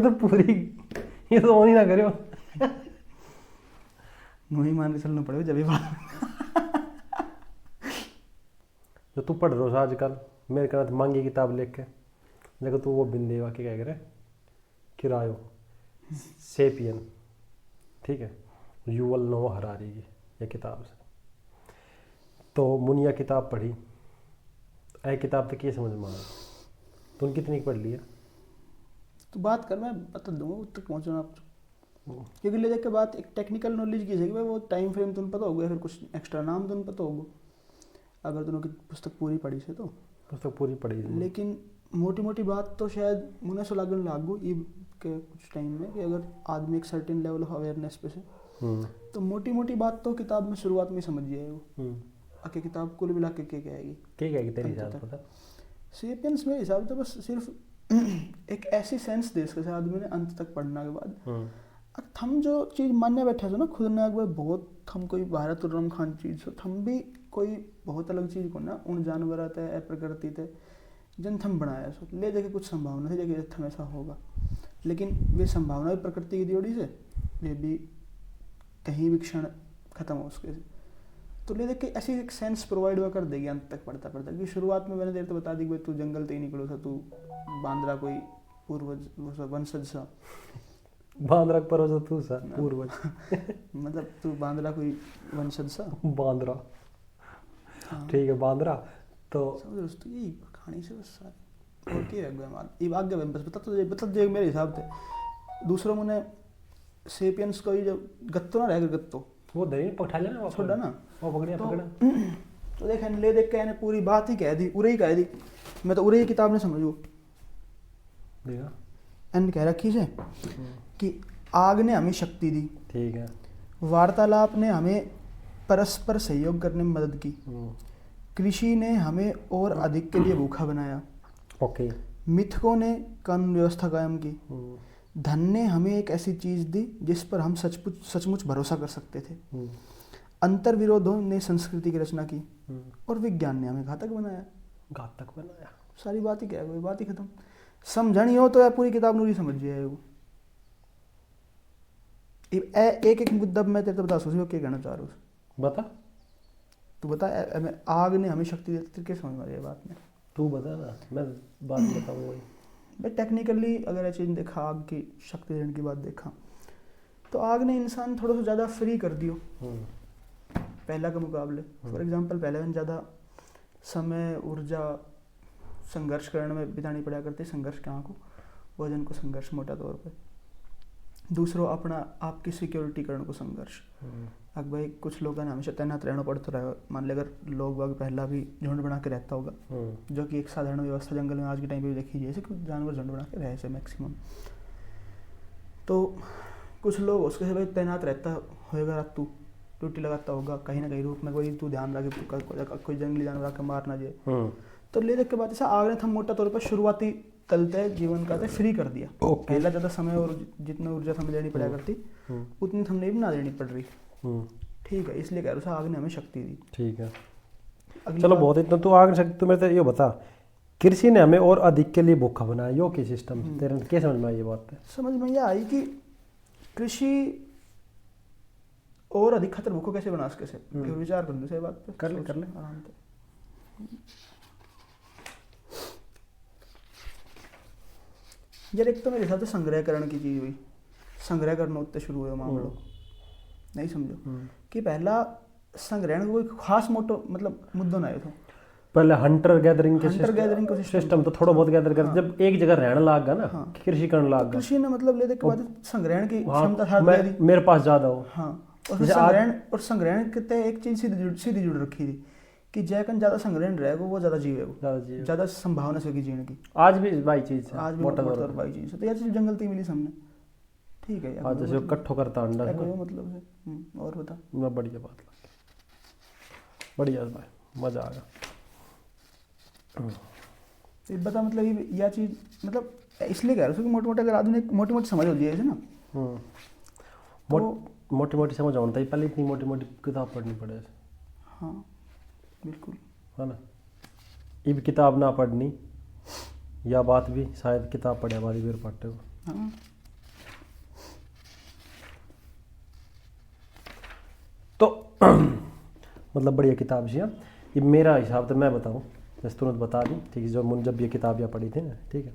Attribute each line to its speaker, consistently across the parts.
Speaker 1: तो पूरी, ये तो ऑन ही ना करो।
Speaker 2: मुझे मान के चलना पड़ेगा जब भी बात।
Speaker 1: जो तू पढ़ रहा हो आजकल, मेरे कहना मांगी किताब लेख के देखो तू वो बिंदे वाक्य क्या करे किरायो सेपियन, ठीक है, युवल नोआ हरारी की ये किताब से। तो मुनिया किताब पढ़ी, ऐ किताब तो क्या समझ में आया, तुम कितनी पढ़ लिया?
Speaker 2: तो बात कर, मैं बता दूंगा उस तक पहुँचना आप, क्योंकि ले जाके बात एक टेक्निकल नॉलेज की है कि भाई वो टाइम फ्रेम तुम पता होगा, फिर कुछ एक्स्ट्रा नाम तुम पता होगा अगर तुमने पुस्तक पूरी पढ़ी से। तो
Speaker 1: पुस्तक पूरी पढ़ी थी।
Speaker 2: लेकिन मोटी मोटी बात तो शायद मुझे सो लगन लागू ये के कुछ टाइम में कि अगर आदमी एक सर्टेन लेवल ऑफ अवेयरनेस पे से तो मोटी मोटी बात तो किताब में शुरुआत में समझ जाएगी। आके किताब कुल मिला के क्या आएगी,
Speaker 1: क्या तेरे हिसाब से पता?
Speaker 2: सेपियंस मेरे हिसाब से बस सिर्फ एक ऐसी सेंस दे इसके आदमी ने अंत तक पढ़ने के बाद हम जो चीज़ मानने बैठे थे ना खुद ने अगर बहुत हम कोई भारत और रमखान चीज़ हो, हम भी कोई बहुत अलग चीज़ को ना उन जानवर थे ए प्रकृति थे जन हम बनाया सो ले देखे कुछ संभावना थी जगह हम ऐसा होगा, लेकिन वे संभावना भी प्रकृति की जोड़ी से वे भी कहीं भी क्षण खत्म हो उसके से। तो ले देख के ऐसी एक सेंस प्रोवाइड हुआ कर देगी अंत तक पढ़ता पढ़ता, क्योंकि शुरुआत में मैंने देर तो बता दी कि भाई तू जंगल से ही निकलो था, तू बांद्रा कोई पूर्वज वंशज सा,
Speaker 1: बांद्रा पर तू सा पूर्वज
Speaker 2: मतलब तू बांद्रा कोई वंशज सा
Speaker 1: बांद्रा, ठीक है बांद्रा। तो
Speaker 2: समझ दोस्तों यही कहानी से बस सारी और क्या है माल ये आगे बस बता दे मेरे हिसाब से। दूसरों मुने सेपियंस को ही जब गत्तो ना रहेगा गत्तो
Speaker 1: वो दही पकड़ा लेना वो
Speaker 2: छोड़ा ना
Speaker 1: वो पकड़िया
Speaker 2: तो,
Speaker 1: पकड़ा
Speaker 2: तो देख ले देख के मैंने पूरी बात ही कह दी, उरे ही कह दी, मैं तो उरे ही किताब ने समझू
Speaker 1: देखा
Speaker 2: एंड कह रखी है कि आग ने हमें शक्ति दी,
Speaker 1: ठीक है,
Speaker 2: वार्तालाप ने हमें परस्पर सहयोग करने में मदद की, कृषि ने हमें और अधिक के लिए भूखा बनाया,
Speaker 1: ओके,
Speaker 2: मिथकों ने कानून व्यवस्था कायम की, धन ने हमें एक ऐसी चीज दी जिस पर हम सचमुच भरोसा कर सकते थे, अंतर विरोधों ने संस्कृति की रचना की और विज्ञान ने हमें घातक बनाया। सारी बात ही क्या है, कोई बात ही खत्म। समझनी हो तो यार पूरी किताब नूरी समझ जाए वो। एक एक मुद्दा मैं तेरे को बता सोच क्या कहना चाह रहा हूँ,
Speaker 1: बता
Speaker 2: तू बता। आग ने हमें शक्ति देती तेरे क्या समझ में आ रही है बात में,
Speaker 1: तू बता ना, मैं बात बताऊँ वही।
Speaker 2: भाई टेक्निकली अगर ये चीज़ देखा आग की शक्ति देने की बात देखा तो आग ने इंसान थोड़ा सा ज़्यादा फ्री कर दियो पहला के मुकाबले। फॉर एग्जांपल पहले में ज़्यादा समय ऊर्जा संघर्ष करने में बितानी पड़ा करती, संघर्ष कहाँ को वजन को संघर्ष मोटा तौर पे, दूसरों अपना आपकी सिक्योरिटी करने को संघर्ष। अब भाई कुछ लोगों ने हमेशा तैनात रहना पड़ता रहा, मान ले अगर लोग बाग पहला भी झुंड बना के रहता होगा जो कि एक साधारण व्यवस्था जंगल में आज के टाइम पे भी देखी जाए, कुछ जानवर झुंड बना के रहे से मैक्सिमम, तो कुछ लोग उसके से भाई तैनात रहता होगा, रात तू ड्यूटी लगाता होगा कहीं ना कहीं रूप में, कोई तू ध्यान रखे कोई जंगली जानवर आकर मार ना जाए। तो ले देख के बाद ऐसा आग ने हम मोटा तौर पर शुरुआती तलते जीवन का फ्री कर दिया। पहला ज़्यादा समय और जितना ऊर्जा हमें देनी पड़ा करती उतनी हमने भी ना देनी पड़ रही, ठीक है, इसलिए कह रहा आग ने हमें शक्ति दी,
Speaker 1: ठीक है। चलो बहुत इतना तो आग शक्ति, तो मेरे ये बता कृषि ने हमें और अधिक के लिए भूखा बनाया, यो की सिस्टम तेरे क्या समझ में आई ये बात? समझ
Speaker 2: में यह आई कि कृषि और अधिक खतर भूखों कैसे बना सके, फिर विचार कर दूसरी बात पे
Speaker 1: कर ले
Speaker 2: आराम से। यार एक तो मेरे हिसाब से संग्रहकरण की चीज़ हुई, संग्रह करना उत्ते शुरू हुआ मामलो, नहीं समझो कि पहला संग्रहण कोई खास मोटो मतलब मुद्दा ना आया था।
Speaker 1: पहले हंटर गैदरिंग
Speaker 2: का
Speaker 1: सिस्टम तो थोड़ा बहुत गैदर कर, जब एक जगह रहने लग गया ना, कृषि करने लग गया,
Speaker 2: कृषि ने मतलब ले के बाद संग्रहण की क्षमता
Speaker 1: मेरे पास ज्यादा हो,
Speaker 2: हाँ, और संग्रहण के एक चीज सीधी जुड़ रखी थी कि जैकन ज्यादा संग्रहण रहेगा वो ज्यादा जीवेगा, ज्यादा संभावना से जीने की।
Speaker 1: आज भी भाई चीज
Speaker 2: आज भी मोटा तौर भाई चीज तो यार चीज जंगल से मिली सामने, ठीक है,
Speaker 1: आज जैसे इकट्ठो करता अंडा है
Speaker 2: मतलब है। और बता,
Speaker 1: मैं बढ़िया बात लगी, बढ़िया भाई मजा आ गया।
Speaker 2: बता मतलब यह चीज मतलब इसलिए कह रहा हूँ कि मोटे मोटे अगर आदमी मोटी मोटी समझ हो जाए ना,
Speaker 1: मोटी मोटी समझ होता ही पहले इतनी मोटी मोटी किताब पढ़नी पड़े।
Speaker 2: हाँ बिल्कुल
Speaker 1: है ना, ये भी किताब ना पढ़नी या बात भी शायद किताब पढ़े हमारी फिर पढ़ते हो।
Speaker 2: हाँ
Speaker 1: तो मतलब बढ़िया किताब जी। हाँ, ये मेरा हिसाब तो मैं बताऊँ, जैसे तुरंत बता दी, ठीक है। जो मुन जब ये किताब या पढ़ी थी ना, ठीक है,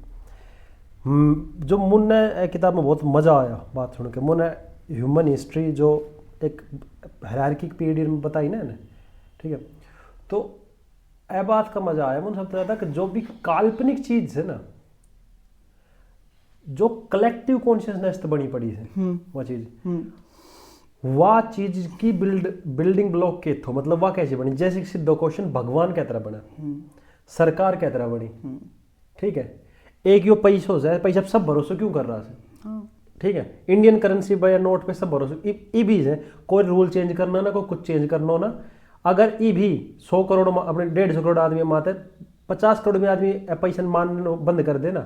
Speaker 1: जो मुन ने किताब में बहुत मज़ा आया बात सुन के। मुन ने ह्यूमन हिस्ट्री जो एक हायरार्की पीरियड में बताई ना, ठीक है, तो ए बात का मज़ा आया मुझे सबसे ज़्यादा कि जो भी काल्पनिक चीज़ है ना, जो कलेक्टिव कॉन्शियसनेस तो बनी पड़ी है वह चीज़, वाह चीज की बिल्डिंग ब्लॉक के थो, मतलब वाह कैसे बनी, जैसे कि दो क्वेश्चन भगवान क्या तरह बना, सरकार क्या तरह बनी, ठीक है। एक यो पैसो से पैसा सब भरोसा क्यों कर रहा है, ठीक है। इंडियन करेंसी या नोट पे सब भरोसा ई भी है, कोई रूल चेंज करना ना, कोई कुछ चेंज करना ना। अगर ई भी 100 करोड़ अपने 150 करोड़ आदमी माते 50 करोड़ में आदमी पैसा मान बंद कर दे ना,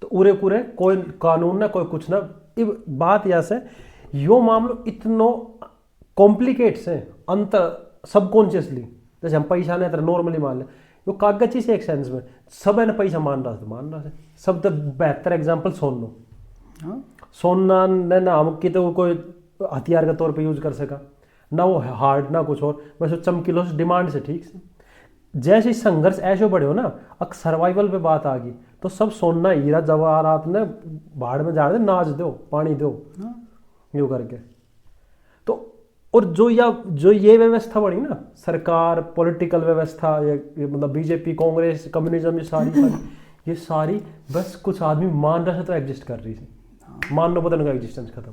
Speaker 1: तो उरे पूरे कोई कानून ना कोई कुछ ना। बात यहाँ से यो मामलो इतनो कॉम्प्लिकेट्स है अंतर सबकॉन्शियसली, जैसे हम पैसा ने तरह नॉर्मली मान ले, वो कागज से एक सेंस में सब है ना पैसा मान रहा है सब। तो बेहतर एग्जांपल सोनो, सोना ने ना हम की तो कोई हथियार के तौर पे यूज कर सका ना, वो हार्ड ना कुछ और, बस वो चमकीलो से डिमांड से, ठीक से। जैसे संघर्ष ऐसे बढ़े हो ना, अब सर्वाइवल पे बात आ गई तो सब सोना हीरा जवाहरात ने भाड़ में जा दे, नाच दो, पानी दो, यूं करके। तो और जो ये व्यवस्था बनी ना, सरकार, पॉलिटिकल व्यवस्था, ये मतलब बीजेपी, कांग्रेस, कम्युनिज्म, ये सारी बस कुछ आदमी मान रहे थे तो एग्जिस्ट कर रही थी, मानना पता नहीं एग्जिस्टेंस खत्म।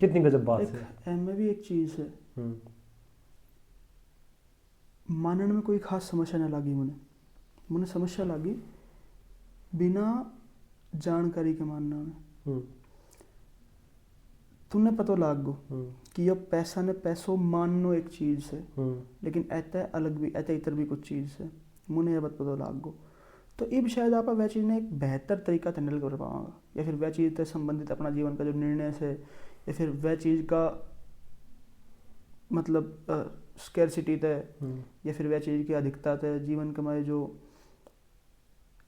Speaker 1: कितनी गजब बात है।
Speaker 2: में भी एक चीज है, मानने में कोई खास समस्या ना लगी मुझे समस्या लगी बिना जानकारी के मानना में। तुमने पता लाग गो कि ये पैसा ने पैसों माननो एक चीज है, लेकिन ऐता अलग भी, ऐता इतर भी कुछ चीज है, मुझे यह पता लाग गो। तो अब शायद आप वह चीज़ ने एक बेहतर तरीका हैंडल कर पाऊंगा, या फिर वह चीज़ से संबंधित अपना जीवन का जो निर्णय है, या फिर वह चीज़ का मतलब स्कैरसिटी है, या फिर वह चीज़ की अधिकता है, जीवन के हमारे जो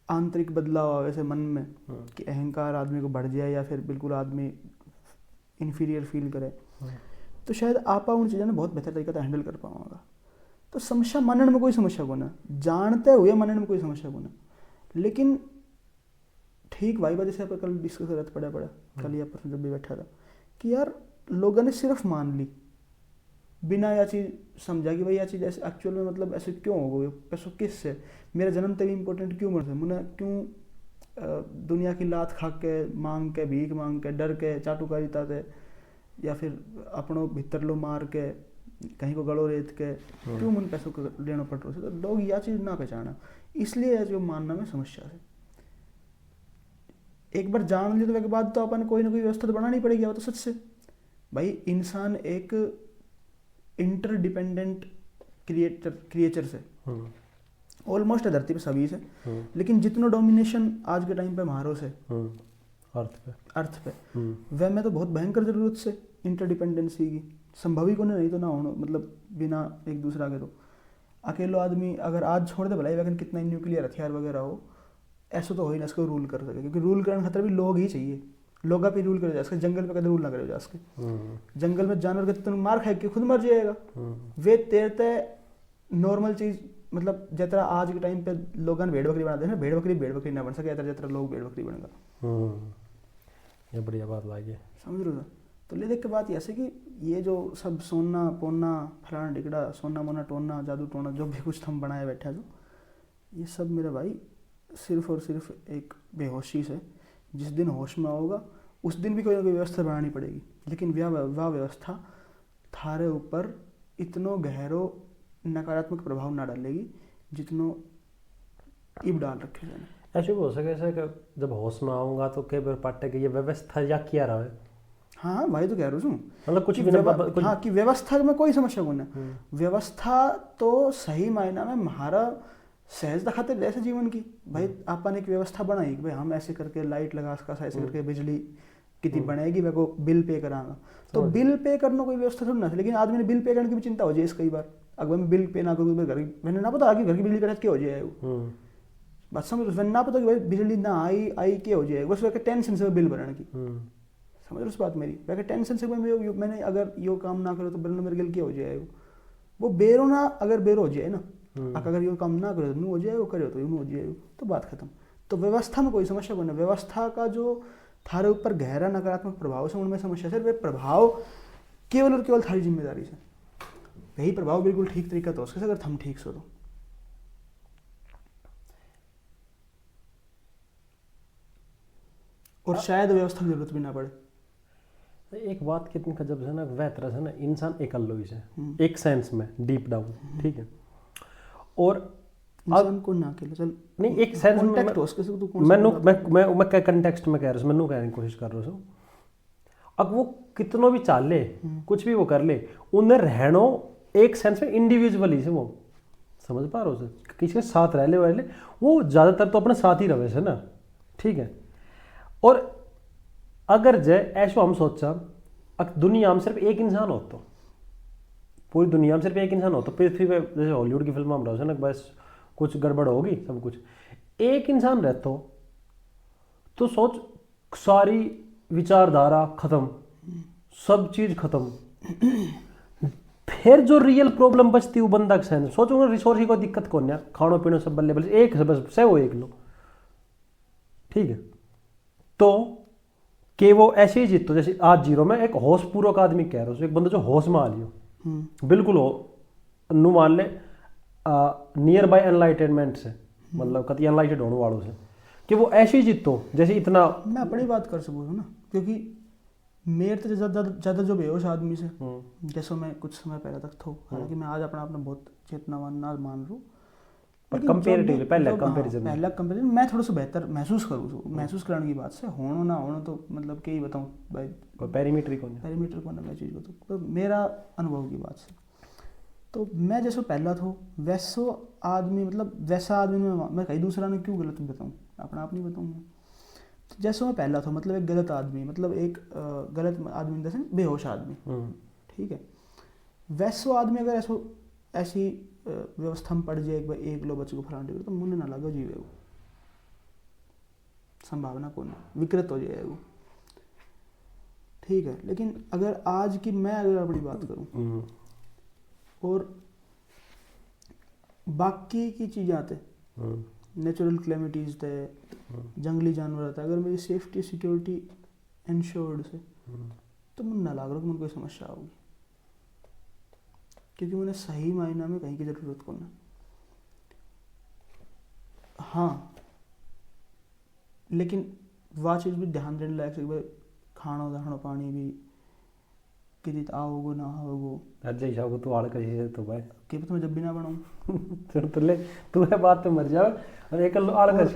Speaker 2: आंतरिक बदलाव आ वैसे मन में कि अहंकार आदमी को बढ़ जाए या फिर बिल्कुल आदमी इन्फीरियर फील करे, तो शायद आप उन चीज़ों ने बहुत बेहतर तरीका से हैंडल कर पाऊंगा। तो समस्या मानने में कोई समस्या को ना, जानते हुए मानने में कोई समस्या को ना, लेकिन ठीक भाई बात जैसे आप कल डिस्कस कर पड़ा कल या परसों जब भी बैठा था कि यार लोगों ने सिर्फ मान ली बिना यह चीज़ समझा कि भाई यह चीज़ ऐसे एक्चुअल में मतलब ऐसे क्यों हो गई, पैसों किस से, मेरा जन्म तभी इम्पोर्टेंट क्यों बन मुझे क्यों दुनिया की लात खा के मांग के भीख मांग के डर के चाटुकारिता थे, या फिर अपनों भीतर लो मार के कहीं को गड़ो रेत के क्यों मुन पैसों को लेना पड़ रहा है। तो लोग यह चीज़ ना पहचाना, इसलिए जो मानना में समस्या है। एक बार जान लिया तो के बाद तो अपन कोई ना कोई व्यवस्था तो बनानी पड़ेगी। वो तो सच से भाई इंसान एक इंटरडिपेंडेंट क्रिएचर से ऑलमोस्ट है धरती पे सभी से, लेकिन जितना डोमिनेशन आज के टाइम पे मारो से अर्थ पे वह में तो बहुत भयंकर जरूरत से इंटरडिपेंडेंसी की संभव ही को नहीं तो ना होना, मतलब बिना एक दूसरा के। तो अकेलो आदमी अगर आज छोड़ दे भलाई वैसे कितना न्यूक्लियर हथियार वगैरह हो, ऐसा तो हो ही ना इसको रूल कर सके, क्योंकि रूल करने खातिर भी लोग ही चाहिए, लोग पे रूल करे जा सके। जंगल पे कभी रूल ना करे जा सके, जंगल में जानवर के तुम मार खाए के खुद मर जाएगा। वे तेरते नॉर्मल चीज मतलब जितना आज के टाइम पे लोग भेड़ बकरी बनाते हैं ना, भेड़ बकरी ना बन सके जितना लोग भेड़ बकरी बनेगा।
Speaker 1: ये बढ़िया बात लगी,
Speaker 2: समझ रहे हो। तो ले देख के बात ऐसे कि ये जो सब सोना पोना फलाना टिकड़ा सोना मोना टोना जादू टोना जो भी कुछ हम बनाए बैठे जो ये सब मेरे भाई सिर्फ और सिर्फ एक बेहोशी से, जिस दिन होश में होगा उस दिन भी कोई ना कोई व्यवस्था बनानी पड़ेगी, लेकिन वह व्यवस्था थारे ऊपर इतनो गहरो नकारात्मक प्रभाव ना डालेगी जितनो इब डाल रखे जाने।
Speaker 1: ऐसे भी हो सके ऐसे कि जब होश में आऊँगा तो कई बार पाटे की ये व्यवस्था या क्या रहा है।
Speaker 2: हाँ भाई तो कह रहा हूँ
Speaker 1: मतलब कुछ भी
Speaker 2: हाँ कि व्यवस्था में कोई समस्या को नहीं, व्यवस्था तो सही मायना में हमारा सहजता खातिर जैसे जीवन की भाई अपन एक व्यवस्था बनाई कि भाई हम ऐसे करके लाइट लगा सका, ऐसे करके बिजली कितनी बनेगी मेरे को बिल पे कराना, तो बिल पे करना कोई व्यवस्था थोड़ी ना। लेकिन आदमी ने बिल पे करने की भी चिंता हो जाए कई बार, अगर मैं बिल पे ना करूँ घर मैंने ना पता कि घर की बिजली का क्या हो जाए बात समझ रहे हो? ना पता कि भाई बिजली ना आई आई क्या हो जाएगा, बस वह टेंशन से बिल भरने की। समझ रहे हो इस बात मेरी? वह टेंशन से मैंने अगर यो काम ना करो तो बिल मेरे गिल क्या हो जाएगा, वो बेरो ना, अगर बेरो हो जाए ना, अगर यो काम ना करो तो यूँ हो जाएगा, करो तो यूँ हो जाएगा, तो बात खत्म। तो व्यवस्था में कोई समस्या को नहीं, व्यवस्था का जो थारे ऊपर गहरा नकारात्मक प्रभाव से उनमें समस्या है, वे प्रभाव केवल और केवल थारी जिम्मेदारी से, यही प्रभाव बिल्कुल ठीक तरीका तो उसके अगर हम ठीक सो तो। और शायद व्यवस्था की जरूरत भी ना पड़े।
Speaker 1: एक बात कितनी गजब है ना, वह तरह से ना इंसान एकल्लो ही है एक सेंस में डीप डाउन, ठीक है। और
Speaker 2: इंसान को ना अकेले चल
Speaker 1: नहीं, एक सेंस में मैं क्या कंटेक्स्ट में कह रहा हूँ, मैं कहने की कोशिश कर रहा हूँ। अब वो कितनों भी चाल ले, कुछ भी वो कर ले, उन्हें रहनो एक सेंस में इंडिविजुअली से, वो समझ पा रहे हो, किसी के साथ रह ले वाले, वो ज़्यादातर तो अपने साथ ही रहे से ना, ठीक है। और अगर जय ऐसा हम सोचा दुनिया में सिर्फ एक इंसान हो, तो पूरी दुनिया में सिर्फ एक इंसान हो, तो पृथ्वी पे जैसे हॉलीवुड की फिल्म हम रहे ना, बस कुछ गड़बड़ होगी सब कुछ, एक इंसान रहता हो तो सोच सारी विचारधारा खत्म, सब चीज खत्म, फिर जो रियल प्रॉब्लम बचती है वो बंदा के सोचो, रिसोर्स की कोई दिक्कत कौन है, खानो पीनो सब बल्ले बल्ले एक बस से वो एक लो, ठीक है। तो कि वो ऐसे ही जीतो जैसे आज जीरो में एक होश पूर्वक आदमी कह रहा हूँ, एक बंदा जो होश में आ लियो बिल्कुल हो नु मान ले नियर बाय एनलाइटनमेंट से, मतलब कति एनलाइटेड होने वालों से, कि वो ऐसे ही जीतो जैसे इतना।
Speaker 2: मैं अपनी बात कर सकूँ ना, क्योंकि मेरे तो ज़्यादा जो बेहोश आदमी से जैसे मैं कुछ समय पहले तक था, हालांकि मैं आज अपना बहुत चेतनावान ना मान लूँ,
Speaker 1: पर कंपैरेटिवली पहला कंपैरिजन
Speaker 2: मैं थोड़ा सा बेहतर महसूस करूँ, महसूस करने की बात से होना ना होना तो मतलब क्या ही बताऊँ भाई,
Speaker 1: कोई पैरामीटर कौन
Speaker 2: है मैं चीज़ बताऊँ, तो मेरा अनुभव की बात से, तो मैं जैसे पहला था वैसा आदमी, मतलब वैसा आदमी मैं कहीं दूसरा ने क्यों गलत बताऊँ, अपना आप नहीं बताऊँगा। तो जैसे मैं पहला था, मतलब एक गलत आदमी, मतलब एक गलत आदमी जैसे बेहोश आदमी, ठीक है। वैसा आदमी अगर ऐसी व्यवस्था में पड़ जाए एक लो बच्चे को फलाने तो मुझे ना लगा जीवे वो संभावना कौन है, विकृत हो जाएगा वो, ठीक है। लेकिन अगर आज की मैं अगर अपनी बात करूँ और बाकी की चीज़ें आते, नेचुरल क्लेमिटीज थे, जंगली जानवर था, अगर मेरी सेफ्टी सिक्योरिटी इंश्योर्ड से, तो मुझे ना लग रहा कि मुझे कोई समस्या होगी, क्योंकि मैंने सही मायना में कहीं की ज़रूरत को ना। हाँ, लेकिन वह चीज़ भी ध्यान देने लायक है कि भाई खाना दाना पानी भी कि आओगो ना आओगो,
Speaker 1: अजय हिसाब को तू आड़ कर तो भाई
Speaker 2: कि मैं जब भी ना बनाऊँ
Speaker 1: तो ले तू है बात तो मर जाओ और एक आड़ कर